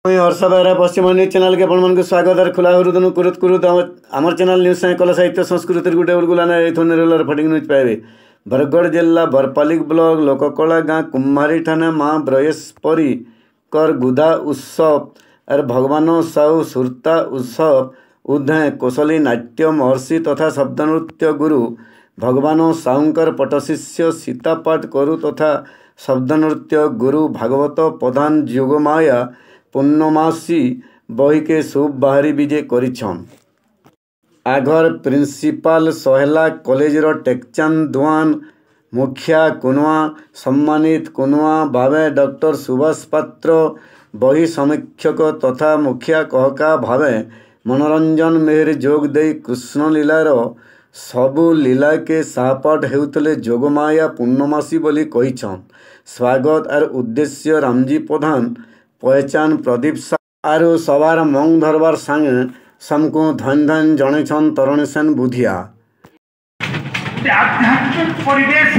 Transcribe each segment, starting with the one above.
मैं हर्ष बेहरा पश्चिम news channel के आपण स्वागत और खुला हृदय कुरुत कुरुत आमर चैनल न्यूज साई कला साहित्य संस्कृति गुटे गुलाना रेगुलर फटिंग न्यूज पाइबे। बरगढ़ जिला बरपाली ब्लॉक लोककला गाँ कुम्हारी थाना माँ ब्रजेश्वरी कर गुदा उत्सव और भगवान साहू सुरता उत्सव उदय कौशली नाट्य महर्षि तथा शब्द नृत्य गुरु भगवान साहूकर पटशिष्य सीतापाठ करु तथा शब्द नृत्य गुरु भागवत प्रधान जोगमाया पूर्णमासी बही के शुभ बाहरी विजय करिछन। आगर प्रिंसिपाल सोहेला कॉलेज टेकचंद दुआन मुखिया कुनवा सम्मानित कुनवा भावे डॉक्टर सुभाष पात्र बही समीक्षक तथा मुखिया कहका भावे मनोरंजन मेहर जोग दे कृष्ण लीलार सबु लीला के साहपाठ हेउतले जोगमाया पूर्णमासी बोली कहिछन। स्वागत और उद्देश्य रामजी प्रधान पहचान प्रदीप आरु सवार मंग धरबार संगे समको धन धन जन तरुणी सेन बुधिया आध्यात्मिक परिवेश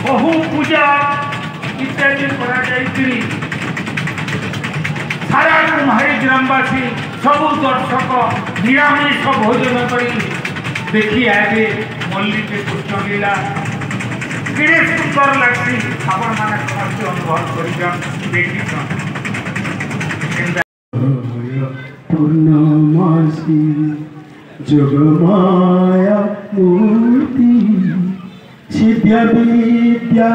बहु पूजा इत्यादि सारा कुम्हारी ग्रामवासी सबू दर्शक निरामिष भोजन कर देखी आए मल्लिक कृष्ण लीला केड़े सुंदर लगती आपण माने समस्त अनुभव करिया पूर्णमासी जोगमाया मूर्ति सिद्ध्या विद्या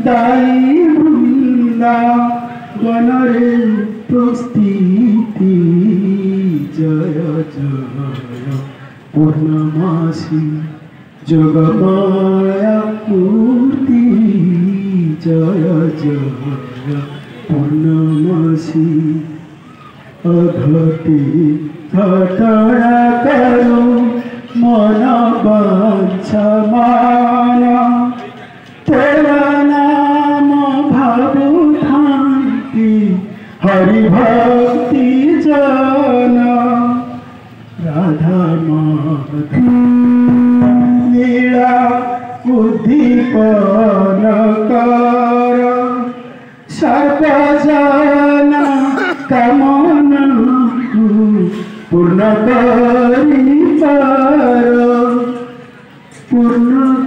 दायी वृंदा वनरे प्रस्थिति जय जय पूर्णमासी जोगमाया मूर्ति जय जय पूर्णमासी अधति घटना करो मन वांछा माना तेरा नाम भावु भांति हरि भक्ति जना राधा माधव लीला उद्दीपन कर सर्वजना कामना पूर्ण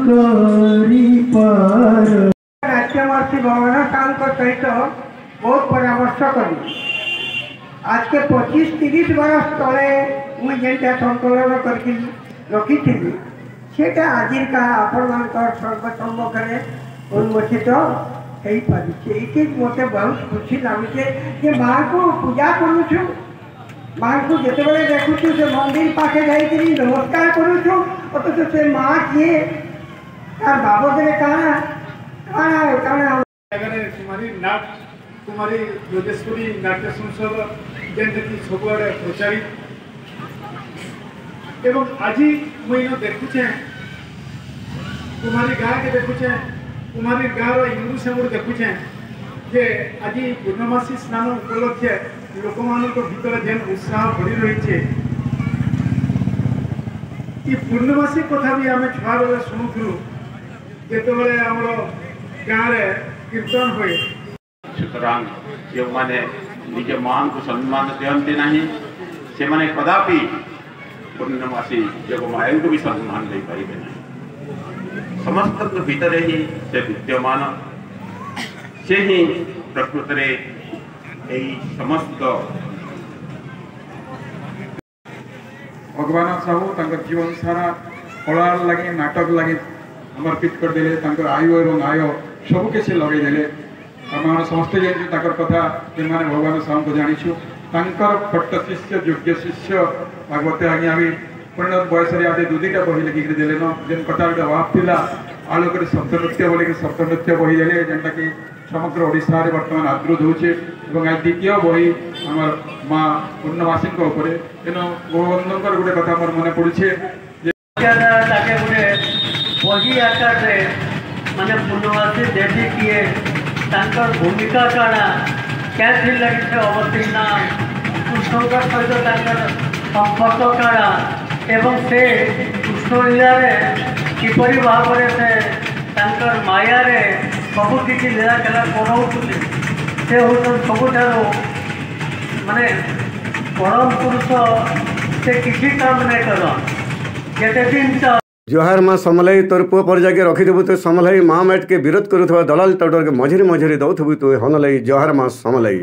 करी पार नाट्यमर्षि भगवान साहू सहित बहुत परामर्श करी आज के 25-30 वर्ष तले मुझे संकलन करके रखी थी सेटा आजिर का आपण सर्वसम्मुखें उन्मोचित हो पारे। मत बहुत खुशी लगुचे कि माँ को पूजा करुचु माँ को जिते देखुचु से मंदिर पाखे जाइए नमस्कार करुचु अथच से माँ किए तार बाबद काना काना काना कुमारी नाट कुमारी ब्रजेश्वरी नाट्य संसद जेनकी सबुआड़े प्रचारित एवं आज मुझे देखुचे कुमारी गाँ के देखुचे कुमारी गाँव इंग्लू से देखुचे जे आज पूर्णमासी स्नान उपलक्षे लोक मान भर जेन उत्साह बढ़ी रही पूर्णमासी कथा भी आम छुआ बेले शुणुलु जिते आम गाँव कीर्तन हुए सुतरां जो माने निज मां को सम्मान दियंते नहीं से माने कदापि पूर्णमासी जोगमाया को भी सम्मान दे पाइबे नहीं। समस्त भीतर ही से विद्यमान से ही प्रकृत रे एई समस्त भगवान साहू तंकर जीवन सारा कलार लगे नाटक लगे समर्पित कर देले तंकर आयु एवं आय सब किसी लगे देले आम समस्ते जानते कथा जो मैंने भगवान साहू को जानीछु पट्ट शिष्य योग्य शिष्य भागवत आज्ञा भी परिणत बयस आदि दुईटा बही लिखिक देले न जेन कथा गोटे अभाव था आलोक शब्द नृत्य बोलिक शब्द नृत्य बही देले जेनटा कि समग्र ओडिशा रे वर्तमान आदृत होचे एवं आज द्वितीय बही आमर माँ पूर्णमासी तेणु गोबंधर गोटे कथा मोर मन पड़े गोटे बही आकार माने पूर्णमासी देवी किए भूमिका काଣା क्या लगे से अवतीर्णा कृष्ण सहित संपर्क काଣା एवं से कृष्ण लीला किपरि भाव से माया सब किसी लीला खेला कराऊले से हूँ सबुठारू माने परम पुरुष से किसी काम नहीं कर जेते दिन जोहार माँ समलई तोर पुओ पर जाके रखिदेबु तो समलई माँ मैट के विरोध करुवा दलाल टाउटर के मझिरे मझिरे दौथबु तो हनलई जोहार माँ समलई।